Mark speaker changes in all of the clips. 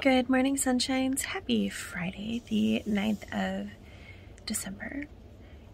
Speaker 1: Good morning, sunshines. Happy Friday, the 9th of December.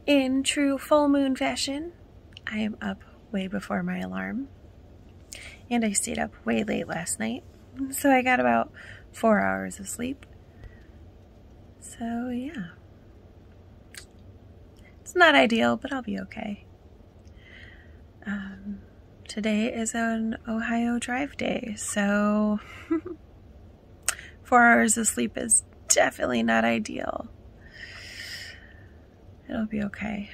Speaker 1: In true full moon fashion, I am up way before my alarm. And I stayed up way late last night, so I got about 4 hours of sleep. So yeah. It's not ideal, but I'll be okay. Today is an Ohio drive day, so 4 hours of sleep is definitely not ideal. It'll be okay.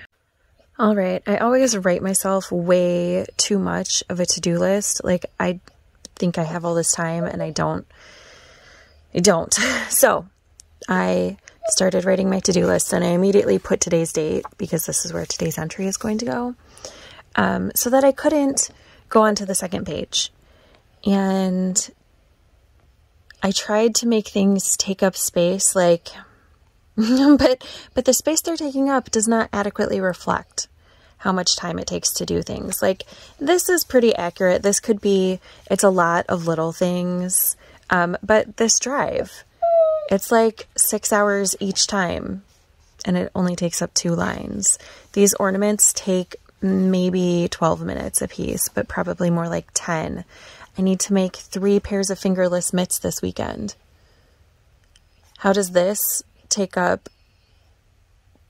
Speaker 1: All right, I always write myself way too much of a to-do list. Like, I think I have all this time and I don't. So I started writing my to-do list and I immediately put today's date because this is where today's entry is going to go, so that I couldn't go on to the second page. And I tried to make things take up space, like, but the space they're taking up does not adequately reflect how much time it takes to do things. Like, this is pretty accurate. This could be, it's a lot of little things, but this drive, it's like 6 hours each time, and it only takes up 2 lines. These ornaments take maybe 12 minutes a piece, but probably more like 10. I need to make 3 pairs of fingerless mitts this weekend. How does this take up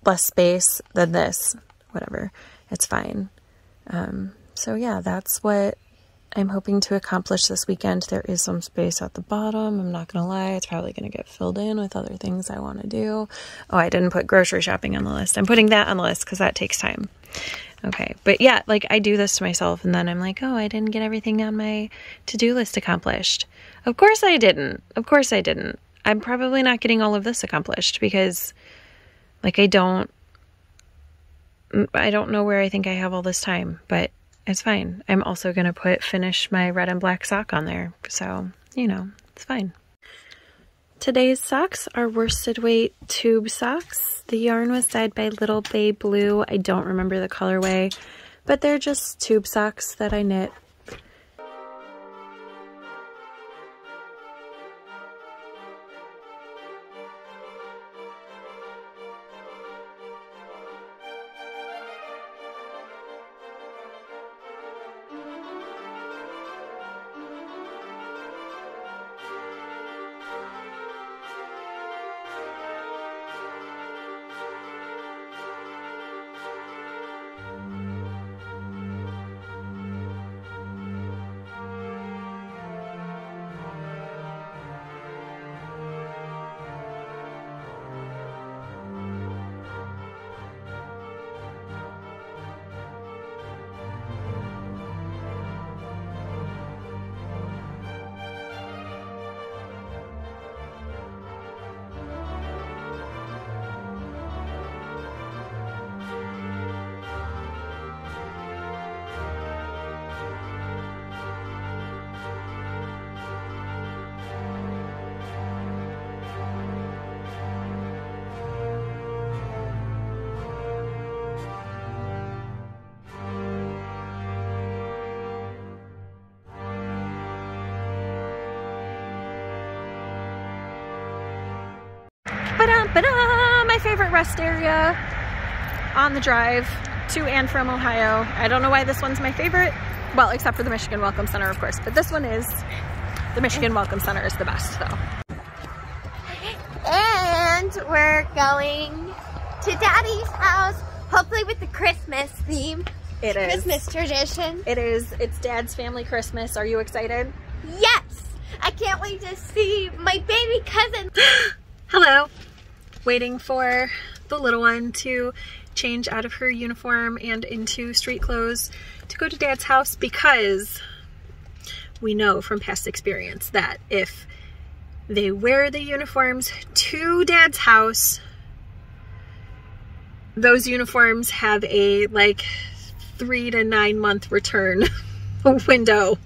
Speaker 1: less space than this? Whatever. It's fine. So yeah, that's what I'm hoping to accomplish this weekend. There is some space at the bottom. I'm not going to lie. It's probably going to get filled in with other things I want to do. Oh, I didn't put grocery shopping on the list. I'm putting that on the list because that takes time. Okay, but yeah, like, I do this to myself and then I'm like, oh, I didn't get everything on my to-do list accomplished. Of course I didn't. Of course I didn't. I'm probably not getting all of this accomplished because, like, I don't know where I think I have all this time, but it's fine. I'm also going to finish my red and black sock on there. So, you know, it's fine. Today's socks are worsted weight tube socks. The yarn was dyed by Little Bay Blue. I don't remember the colorway, but they're just tube socks that I knit. My favorite rest area on the drive to and from Ohio. I don't know why this one's my favorite. Well, except for the Michigan Welcome Center, of course. But this one is, the Michigan Welcome Center is the best, though.
Speaker 2: And we're going to Daddy's house, hopefully with the Christmas theme.
Speaker 1: It is.
Speaker 2: Christmas tradition.
Speaker 1: It is. It's Dad's family Christmas. Are you excited?
Speaker 2: Yes! I can't wait to see my baby cousin.
Speaker 1: Hello. Waiting for the little one to change out of her uniform and into street clothes to go to Dad's house, because we know from past experience that if they wear the uniforms to Dad's house, those uniforms have a like 3 to 9 month return window.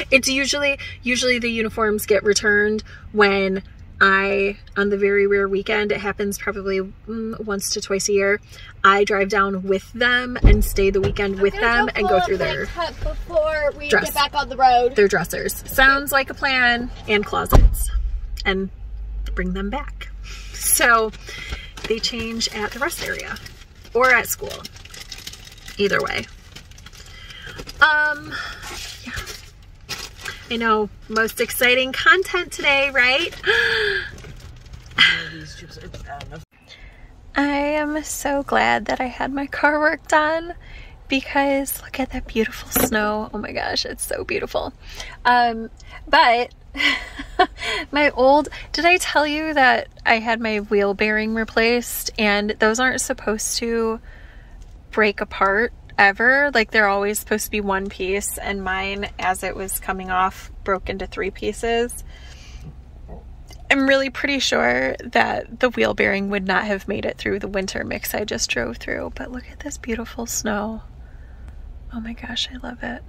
Speaker 1: It's usually the uniforms get returned when on the very rare weekend, it happens probably once to twice a year, I drive down with them and stay the weekend with them and go through their
Speaker 2: before we get back on the road.
Speaker 1: Their dressers. Sounds like a plan. And closets. and bring them back. So they change at the rest area or at school. Either way. Yeah. I know, most exciting content today, right? I am so glad that I had my car work done because look at that beautiful snow. Oh my gosh, it's so beautiful. But did I tell you that I had my wheel bearing replaced, and those aren't supposed to break apart ever? Like, they're always supposed to be one piece, and mine, as it was coming off, broke into 3 pieces. I'm really pretty sure that the wheel bearing would not have made it through the winter mix I just drove through, but look at this beautiful snow. Oh my gosh, I love it.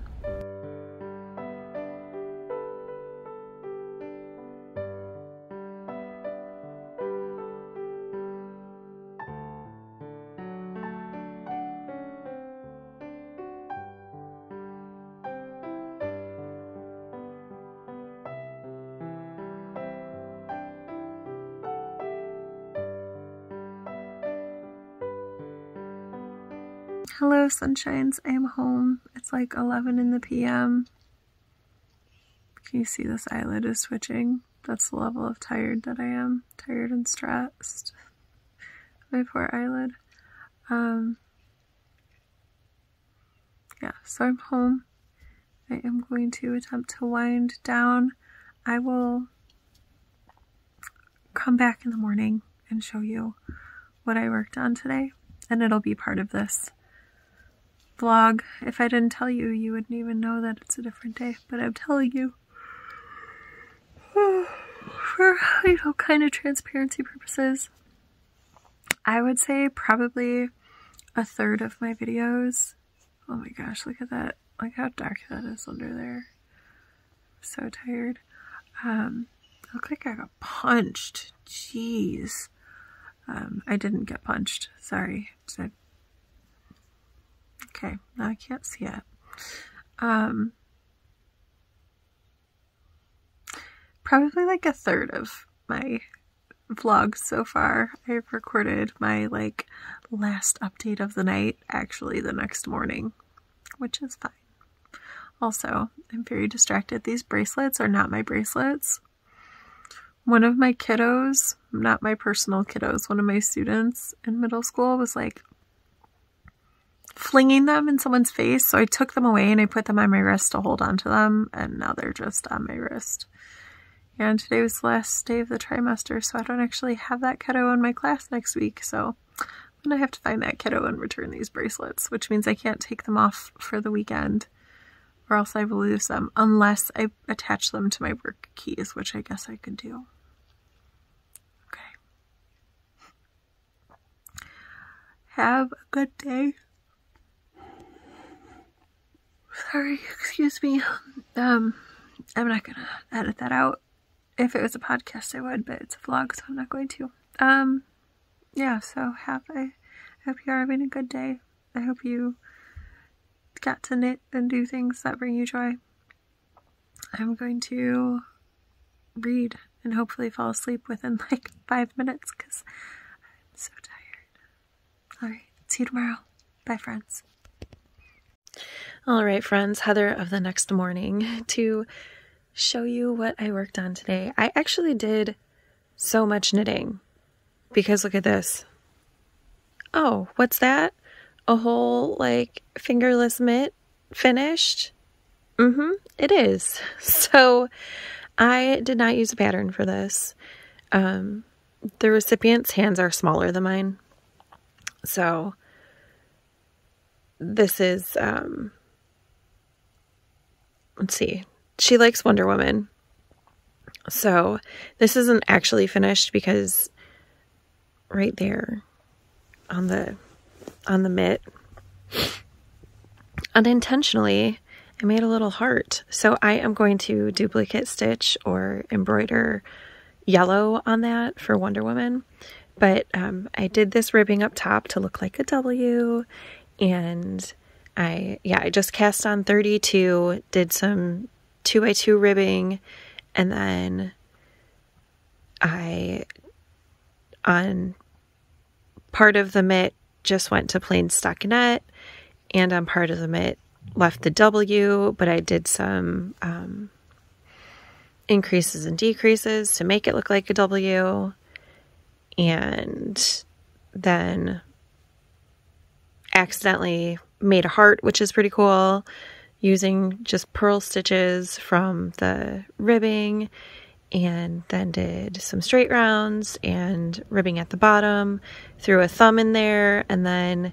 Speaker 1: Hello, sunshines. I am home. It's like 11 in the p.m. Can you see this eyelid is twitching? That's the level of tired that I am. Tired and stressed. My poor eyelid. Yeah, so I'm home. I am going to attempt to wind down. I will come back in the morning and show you what I worked on today, and it'll be part of this vlog. If I didn't tell you, you wouldn't even know that it's a different day, but I'm telling you for, you know, kind of transparency purposes. I would say probably a third of my videos. Oh my gosh, look at that. Look how dark that is under there. I'm so tired. I look like I got punched. Jeez. I didn't get punched. Sorry. Okay, now I can't see it. Probably like a third of my vlogs so far. I've recorded my like last update of the night actually the next morning, which is fine. Also, I'm very distracted. These bracelets are not my bracelets. One of my kiddos, not my personal kiddos, one of my students in middle school was like flinging them in someone's face, so I took them away and I put them on my wrist to hold on to them, and now they're just on my wrist. And today was the last day of the trimester, so I don't actually have that kiddo in my class next week, so I'm gonna have to find that kiddo and return these bracelets, which means I can't take them off for the weekend, or else I will lose them, unless I attach them to my work keys, which I guess I could do. Okay. Have a good day. Sorry, excuse me. I'm not gonna edit that out. If it was a podcast, I would, but it's a vlog, so I'm not going to. Yeah, so I hope you are having a good day. I hope you got to knit and do things that bring you joy. I'm going to read and hopefully fall asleep within like 5 minutes because I'm so tired. Alright, see you tomorrow. Bye, friends. Alright, friends, Heather of the next morning to show you what I worked on today. I actually did so much knitting because look at this. Oh, what's that? A whole like fingerless mitt finished? It is. So I did not use a pattern for this. The recipient's hands are smaller than mine. So this is, let's see. She likes Wonder Woman. So this isn't actually finished because right there on the mitt, unintentionally, I made a little heart. So I am going to duplicate stitch or embroider yellow on that for Wonder Woman. But I did this ribbing up top to look like a W, and I just cast on 32, did some 2x2 ribbing, and then on part of the mitt, just went to plain stockinette, and on part of the mitt, left the W, but I did some increases and decreases to make it look like a W, and then accidentally made a heart, which is pretty cool, using just purl stitches from the ribbing, and then did some straight rounds and ribbing at the bottom, threw a thumb in there, and then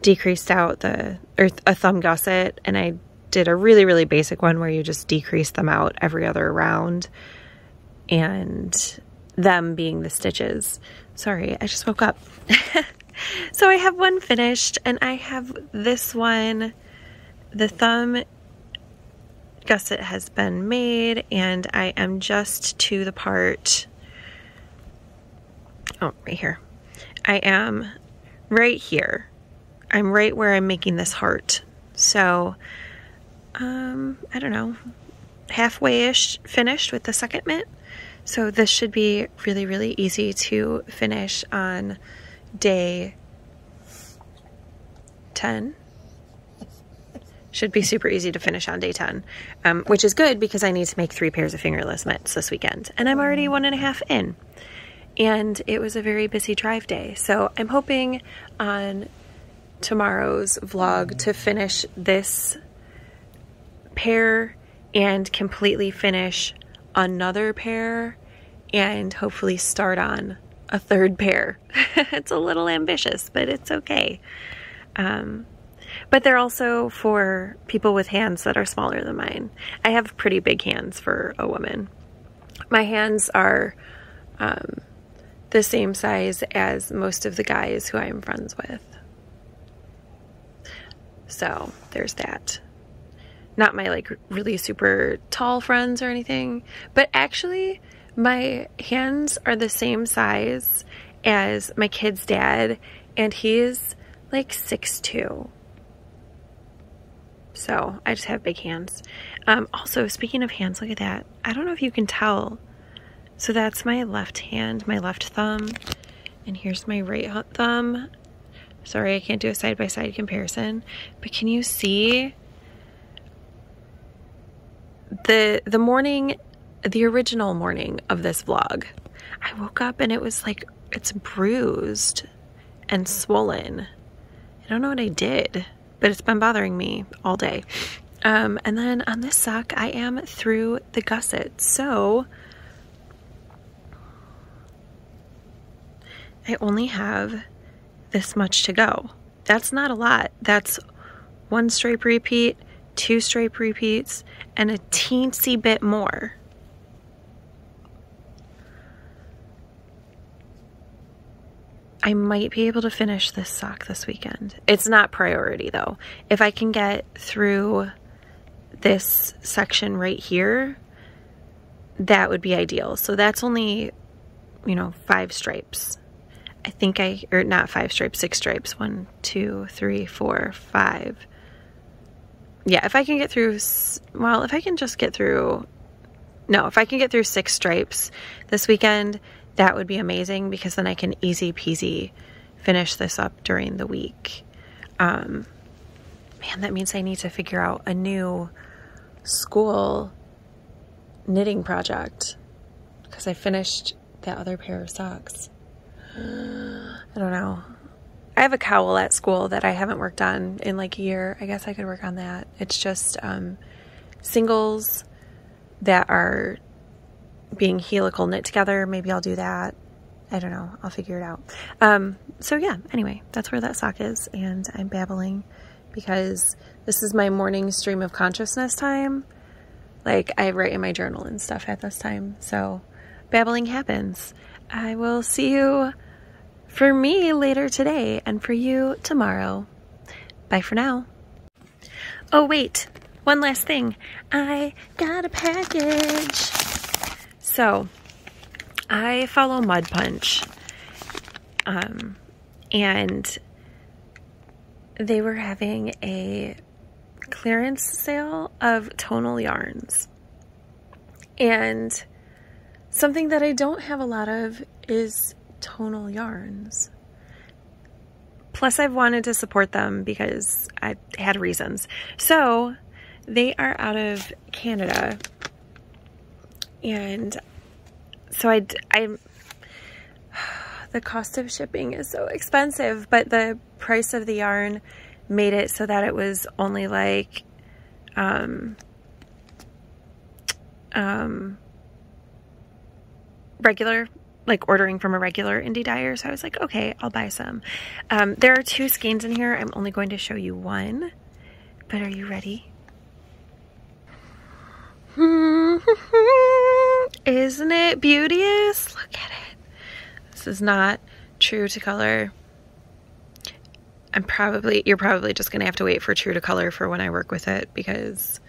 Speaker 1: decreased out a thumb gusset, and I did a really, really basic one where you just decrease them out every other round, and them being the stitches. Sorry, I just woke up. So I have one finished, and I have this one. The thumb gusset has been made, and I am just to the part, oh, right here. I am right here. I'm right where I'm making this heart. So, I don't know, halfway-ish finished with the second mitt. So this should be really, really easy to finish on day 10. Should be super easy to finish on day 10, which is good because I need to make 3 pairs of fingerless mitts this weekend. And I'm already 1.5 in. And it was a very busy drive day. So I'm hoping on tomorrow's vlog to finish this pair and completely finish another pair and hopefully start on a 3rd pair. It's a little ambitious, but it's okay. But they're also for people with hands that are smaller than mine. I have pretty big hands for a woman. My hands are the same size as most of the guys who I'm friends with. So there's that. Not my like really super tall friends or anything, but actually my hands are the same size as my kid's dad, and he's like 6'2". So I just have big hands. Also, speaking of hands, look at that. I don't know if you can tell. So that's my left hand, my left thumb, and here's my right thumb. Sorry, I can't do a side-by-side comparison, but can you see the morning, the original morning of this vlog? I woke up and it was like, it's bruised and swollen. I don't know what I did, but it's been bothering me all day. And then on this sock, I am through the gusset. So I only have this much to go. That's not a lot. That's 1 stripe repeat, 2 stripe repeats, and a teensy bit more. I might be able to finish this sock this weekend. It's not priority though. If I can get through this section right here, that would be ideal. So that's only, you know, 5 stripes. I think or not 5 stripes, 6 stripes. 1, 2, 3, 4, 5. Yeah, if I can get through, well, if I can just get through, no, if I can get through 6 stripes this weekend, that would be amazing, because then I can easy peasy finish this up during the week. Man, that means I need to figure out a new school knitting project, because I finished that other pair of socks. I don't know. I have a cowl at school that I haven't worked on in like a year. I guess I could work on that. It's just singles that are being helical knit together. Maybe I'll do that. I don't know. I'll figure it out. So yeah, anyway, that's where that sock is, and I'm babbling because this is my morning stream of consciousness time. Like, I write in my journal and stuff at this time, so babbling happens. I will see you for me later today, and for you tomorrow. Bye for now. Oh wait, one last thing. I got a package. So, I follow Mud Punch, and they were having a clearance sale of tonal yarns, and Something that I don't have a lot of is tonal yarns. Plus, I've wanted to support them because I had reasons. So, they are out of Canada. And so the cost of shipping is so expensive, but the price of the yarn made it so that it was only like, regular, like ordering from a regular indie dyer. So I was like, okay, I'll buy some. There are 2 skeins in here. I'm only going to show you one, but are you ready? Isn't it beauteous? Look at it. This is not true to color. You're probably just gonna have to wait for true to color for when I work with it, because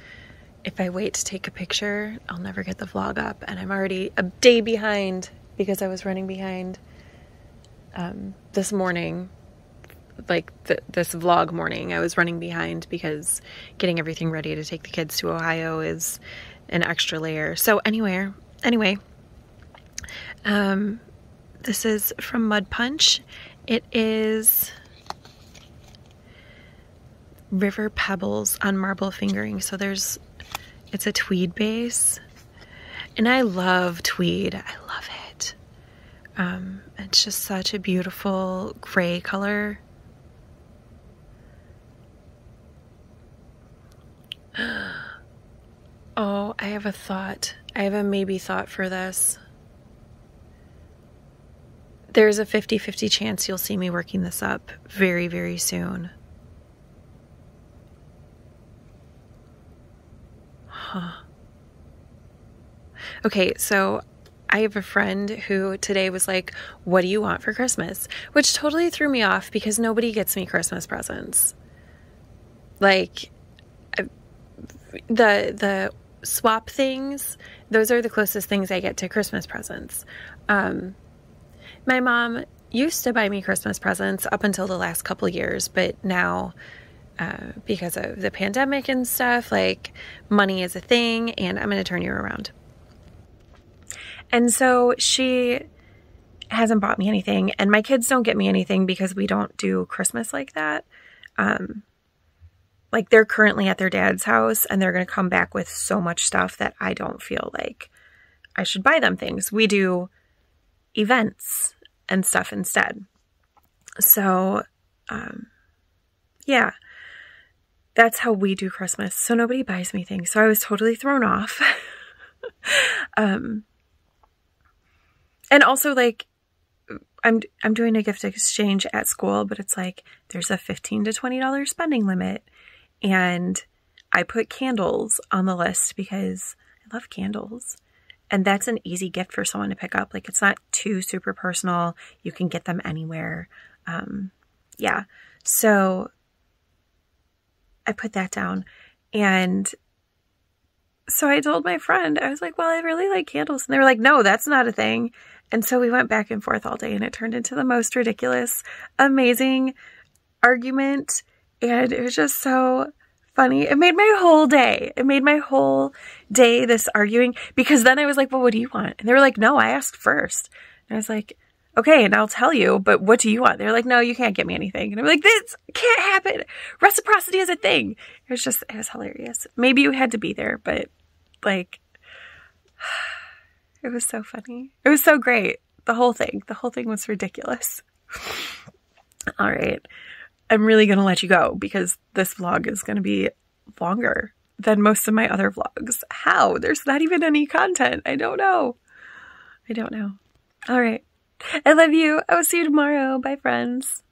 Speaker 1: if I wait to take a picture, I'll never get the vlog up, and I'm already a day behind because I was running behind this morning, like this vlog morning. I was running behind because getting everything ready to take the kids to Ohio is an extra layer. So anyway, this is from Mud Punch. It is River Pebbles on marble fingering. So it's a tweed base, and I love tweed. I love it. It's just such a beautiful gray color. Oh, I have a thought. I have a maybe thought for this. There's a 50-50 chance you'll see me working this up very, very soon. Huh. Okay, so I have a friend who today was like, what do you want for Christmas? Which totally threw me off because nobody gets me Christmas presents. Like, the swap things, those are the closest things I get to Christmas presents. My mom used to buy me Christmas presents up until the last couple years, but now, because of the pandemic and stuff, like, money is a thing, and I'm going to turn you around. And so she hasn't bought me anything, and my kids don't get me anything because we don't do Christmas like that. Like, they're currently at their dad's house, and they're going to come back with so much stuff that I don't feel like I should buy them things. We do events and stuff instead. So, yeah, that's how we do Christmas. So nobody buys me things. So I was totally thrown off. And also, like, I'm doing a gift exchange at school, but it's like there's a $15 to $20 spending limit. And I put candles on the list because I love candles. And that's an easy gift for someone to pick up. Like, it's not too super personal. You can get them anywhere. Yeah. So I put that down. And so I told my friend, I was like, well, I really like candles. And they were like, no, that's not a thing. And so we went back and forth all day, and it turned into the most ridiculous, amazing argument. And it was just so funny. It made my whole day. It made my whole day, this arguing, because then I was like, well, what do you want? And they were like, no, I asked first. And I was like, okay, and I'll tell you, but what do you want? They're like, no, you can't get me anything. And I'm like, this can't happen. Reciprocity is a thing. It was hilarious. Maybe you had to be there, but like, it was so funny. It was so great. The whole thing was ridiculous. All right. I'm really going to let you go because this vlog is going to be longer than most of my other vlogs. How? There's not even any content. I don't know. All right. I love you. I will see you tomorrow. Bye, friends.